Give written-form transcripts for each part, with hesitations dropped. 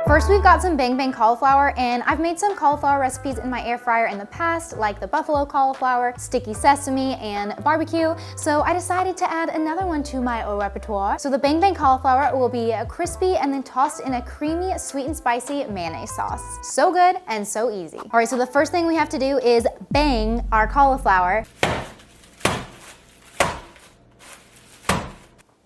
First, we've got some bang bang cauliflower, and I've made some cauliflower recipes in my air fryer in the past, like the buffalo cauliflower, sticky sesame, and barbecue. So I decided to add another one to my repertoire. So the bang bang cauliflower will be crispy and then tossed in a creamy, sweet and spicy mayonnaise sauce. So good and so easy. All right, so the first thing we have to do is bang our cauliflower.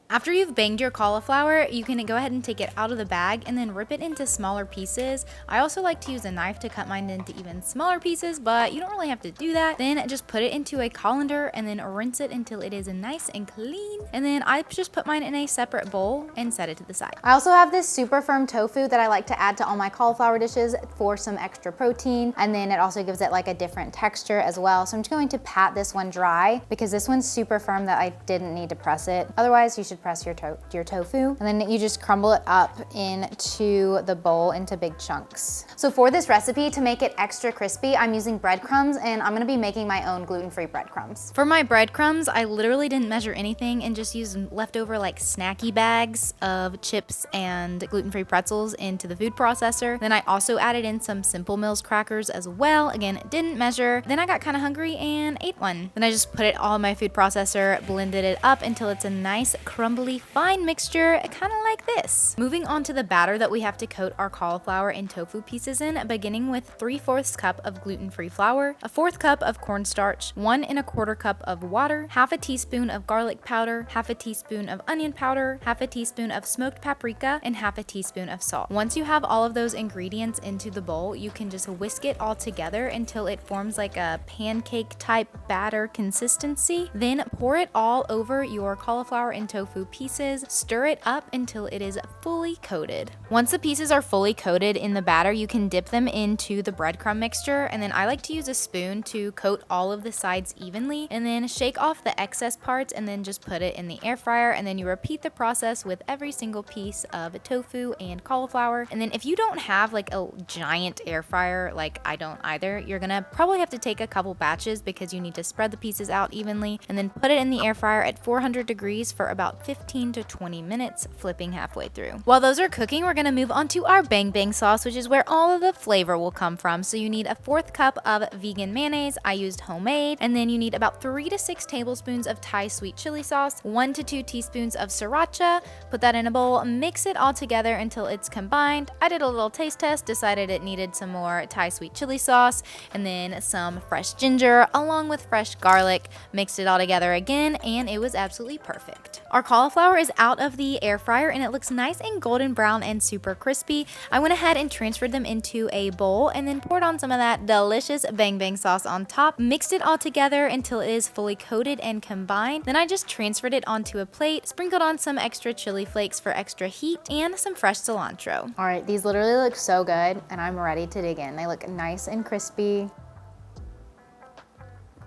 After you've banged your cauliflower, you can go ahead and take it out of the bag and then rip it into smaller pieces. I also like to use a knife to cut mine into even smaller pieces, but you don't really have to do that. Then just put it into a colander and then rinse it until it is nice and clean. And then I just put mine in a separate bowl and set it to the side. I also have this super firm tofu that I like to add to all my cauliflower dishes for some extra protein. And then it also gives it like a different texture as well. So I'm just going to pat this one dry because this one's super firm that I didn't need to press it. Otherwise, you should press your tofu, and then you just crumble it up into the bowl into big chunks. So for this recipe, to make it extra crispy, I'm using breadcrumbs, and I'm gonna be making my own gluten-free breadcrumbs. For my breadcrumbs, I literally didn't measure anything and just used leftover like snacky bags of chips and gluten-free pretzels into the food processor. Then I also added in some Simple Mills crackers as well. Again, didn't measure. Then I got kind of hungry and ate one. Then I just put it all in my food processor, blended it up until it's a nice crumbly fine mixture, kind of like this. Moving on to the batter that we have to coat our cauliflower and tofu pieces in, beginning with 3/4 cup of gluten-free flour, a 1/4 cup of cornstarch, 1 1/4 cup of water, 1/2 teaspoon of garlic powder, 1/2 teaspoon of onion powder, 1/2 teaspoon of smoked paprika, and 1/2 teaspoon of salt. Once you have all of those ingredients into the bowl, you can just whisk it all together until it forms like a pancake type batter consistency. Then pour it all over your cauliflower and tofu pieces, stir it up until it is fully coated. Once the pieces are fully coated in the batter, you can dip them into the breadcrumb mixture, and then I like to use a spoon to coat all of the sides evenly, and then shake off the excess parts and then just put it in the air fryer, and then you repeat the process with every single piece of tofu and cauliflower. And then if you don't have like a giant air fryer, like I don't either, you're gonna probably have to take a couple batches because you need to spread the pieces out evenly and then put it in the air fryer at 400 degrees for about 15 to 20 minutes, flipping halfway through. While those are cooking, we're gonna move on to our bang bang sauce, which is where all of the flavor will come from. So you need a 1/4 cup of vegan mayonnaise. I used homemade. And then you need about 3 to 6 tablespoons of Thai sweet chili sauce, 1 to 2 teaspoons of sriracha. Put that in a bowl, mix it all together until it's combined. I did a little taste test, decided it needed some more Thai sweet chili sauce, and then some fresh ginger along with fresh garlic. Mixed it all together again, and it was absolutely perfect. Our cauliflower is out of the air fryer and it looks nice and golden brown and super crispy. I went ahead and transferred them into a bowl and then poured on some of that delicious bang bang sauce on top, mixed it all together until it is fully coated and combined. Then I just transferred it onto a plate, sprinkled on some extra chili flakes for extra heat, and some fresh cilantro. All right, these literally look so good and I'm ready to dig in. They look nice and crispy.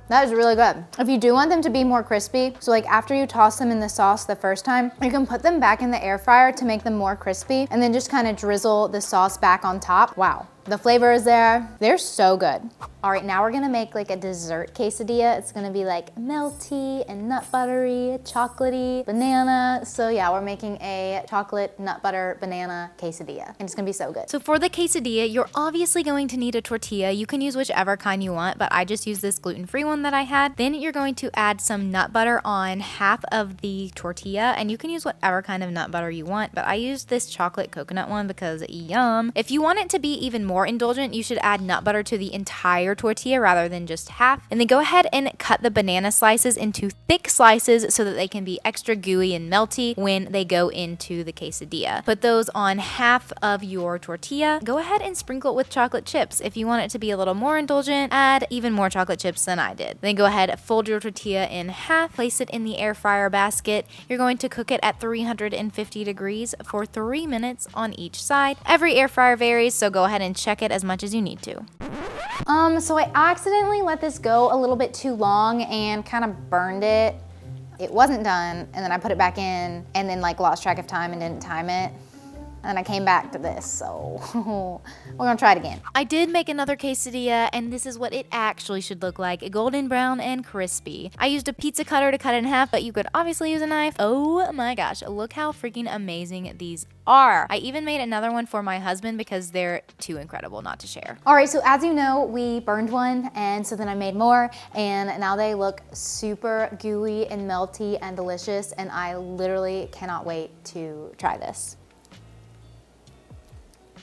That is really good. If you do want them to be more crispy, so like after you toss them in the sauce the first time, you can put them back in the air fryer to make them more crispy and then just kind of drizzle the sauce back on top. Wow. The flavor is there. They're so good. All right, now we're gonna make like a dessert quesadilla. It's gonna be like melty and nut buttery, chocolatey, banana. So yeah, we're making a chocolate nut butter banana quesadilla and it's gonna be so good. So for the quesadilla, you're obviously going to need a tortilla. You can use whichever kind you want, but I just used this gluten-free one that I had. Then you're going to add some nut butter on half of the tortilla, and you can use whatever kind of nut butter you want, but I used this chocolate coconut one because yum. If you want it to be even more indulgent, you should add nut butter to the entire tortilla rather than just half. And then go ahead and cut the banana slices into thick slices so that they can be extra gooey and melty when they go into the quesadilla. Put those on half of your tortilla. Go ahead and sprinkle it with chocolate chips. If you want it to be a little more indulgent, add even more chocolate chips than I did. Then go ahead, fold your tortilla in half, place it in the air fryer basket. You're going to cook it at 350 degrees for 3 minutes on each side. Every air fryer varies, so go ahead and check it as much as you need to. So I accidentally let this go a little bit too long and kind of burned it. It wasn't done, and then I put it back in and then like lost track of time and didn't time it. then I came back to this, so we're gonna try it again. I did make another quesadilla, and this is what it actually should look like, golden brown and crispy. I used a pizza cutter to cut it in half, but you could obviously use a knife. Oh my gosh, look how freaking amazing these are. I even made another one for my husband because they're too incredible not to share. All right, so as you know, we burned one, and so then I made more, and now they look super gooey and melty and delicious, and I literally cannot wait to try this.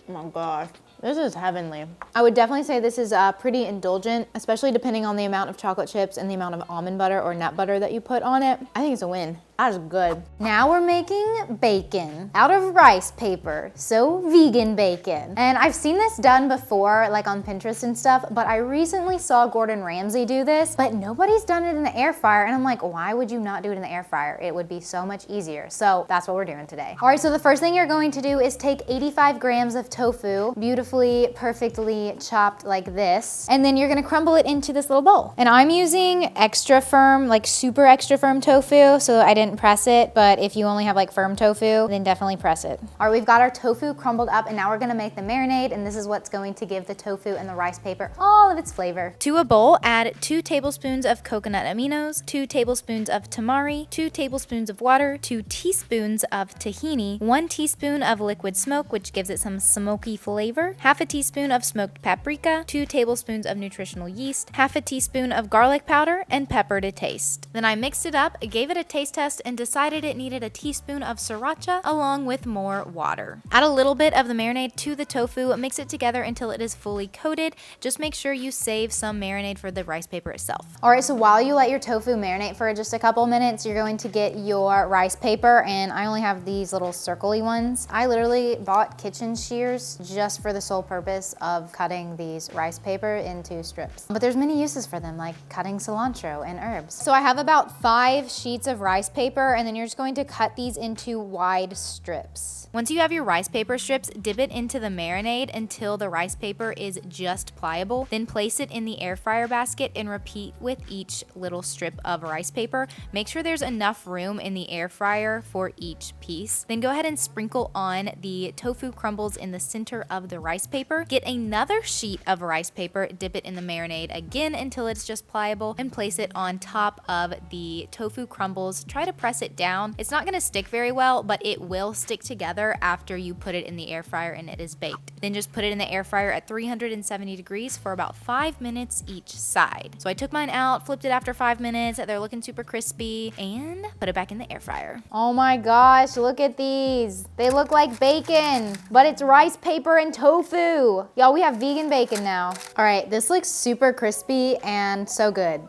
Oh my gosh. This is heavenly. I would definitely say this is pretty indulgent, especially depending on the amount of chocolate chips and the amount of almond butter or nut butter that you put on it. I think it's a win. That is good. Now we're making bacon out of rice paper, so vegan bacon. And I've seen this done before, like on Pinterest and stuff, but I recently saw Gordon Ramsay do this, but nobody's done it in the air fryer. And I'm like, why would you not do it in the air fryer? It would be so much easier. So that's what we're doing today. All right, so the first thing you're going to do is take 85 grams of tofu, beautifully, perfectly chopped like this. And then you're gonna crumble it into this little bowl. And I'm using extra firm, like super extra firm tofu, so I didn't press it, but if you only have like firm tofu, then definitely press it. All right, we've got our tofu crumbled up, and now we're gonna make the marinade, and this is what's going to give the tofu and the rice paper all of its flavor. To a bowl, add 2 tablespoons of coconut aminos, 2 tablespoons of tamari, 2 tablespoons of water, 2 teaspoons of tahini, 1 teaspoon of liquid smoke, which gives it some smoky flavor, half a teaspoon of smoked paprika, 2 tablespoons of nutritional yeast, half a teaspoon of garlic powder, and pepper to taste. Then I mixed it up, gave it a taste test, and decided it needed a teaspoon of sriracha along with more water. Add a little bit of the marinade to the tofu, mix it together until it is fully coated. Just make sure you save some marinade for the rice paper itself. All right, so while you let your tofu marinate for just a couple minutes, you're going to get your rice paper, and I only have these little circly ones. I literally bought kitchen shears just for the sole purpose of cutting these rice paper into strips. But there's many uses for them, like cutting cilantro and herbs. So I have about 5 sheets of rice paper, and then you're just going to cut these into wide strips. Once you have your rice paper strips, dip it into the marinade until the rice paper is just pliable. Then place it in the air fryer basket and repeat with each little strip of rice paper. Make sure there's enough room in the air fryer for each piece. Then go ahead and sprinkle on the tofu crumbles in the center of the rice paper. Get another sheet of rice paper, dip it in the marinade again until it's just pliable, and place it on top of the tofu crumbles. Try to press it down. It's not going to stick very well, but it will stick together after you put it in the air fryer and it is baked. Then just put it in the air fryer at 370 degrees for about 5 minutes each side. So I took mine out, flipped it after 5 minutes. They're looking super crispy, and put it back in the air fryer. Oh my gosh, look at these. They look like bacon, but it's rice paper and tofu. Y'all, we have vegan bacon now. All right, this looks super crispy and so good.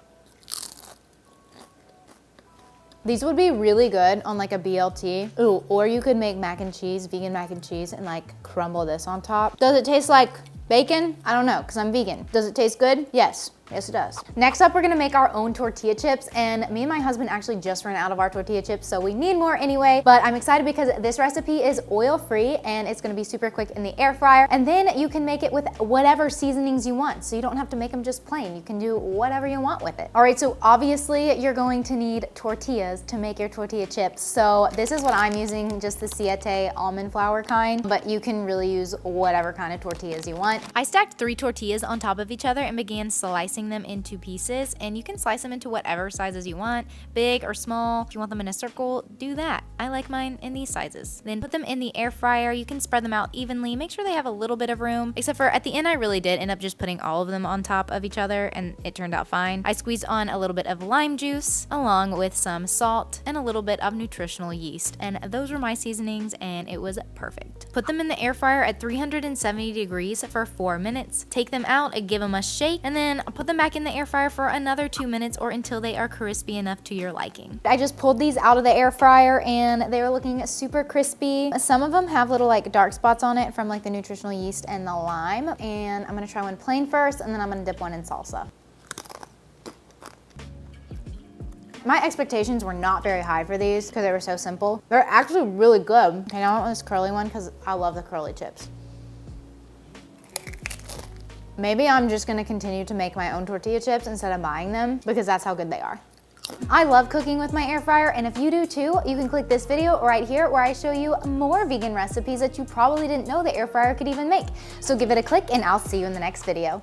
These would be really good on like a BLT. Ooh, or you could make mac and cheese, vegan mac and cheese, and like crumble this on top. Does it taste like bacon? I don't know, because I'm vegan. Does it taste good? Yes. Yes, it does. Next up, we're gonna make our own tortilla chips, and me and my husband actually just ran out of our tortilla chips, so we need more anyway, but I'm excited because this recipe is oil-free, and it's gonna be super quick in the air fryer, and then you can make it with whatever seasonings you want, so you don't have to make them just plain. You can do whatever you want with it. All right, so obviously you're going to need tortillas to make your tortilla chips, so this is what I'm using, just the siete almond flour kind, but you can really use whatever kind of tortillas you want. I stacked 3 tortillas on top of each other and began slicing them into pieces, and you can slice them into whatever sizes you want, big or small. If you want them in a circle, do that. I like mine in these sizes. Then put them in the air fryer. You can spread them out evenly. Make sure they have a little bit of room, except for at the end I really did end up just putting all of them on top of each other, and it turned out fine. I squeezed on a little bit of lime juice along with some salt and a little bit of nutritional yeast, and those were my seasonings, and it was perfect. Put them in the air fryer at 370 degrees for 4 minutes. Take them out and give them a shake, and then put them back in the air fryer for another 2 minutes or until they are crispy enough to your liking. I just pulled these out of the air fryer and they were looking super crispy. Some of them have little like dark spots on it from like the nutritional yeast and the lime, and I'm gonna try one plain first, and then I'm gonna dip one in salsa. My expectations were not very high for these because they were so simple. They're actually really good. Okay, now I want this curly one because I love the curly chips. Maybe I'm just gonna continue to make my own tortilla chips instead of buying them because that's how good they are. I love cooking with my air fryer, and if you do too, you can click this video right here where I show you more vegan recipes that you probably didn't know the air fryer could even make. So give it a click and I'll see you in the next video.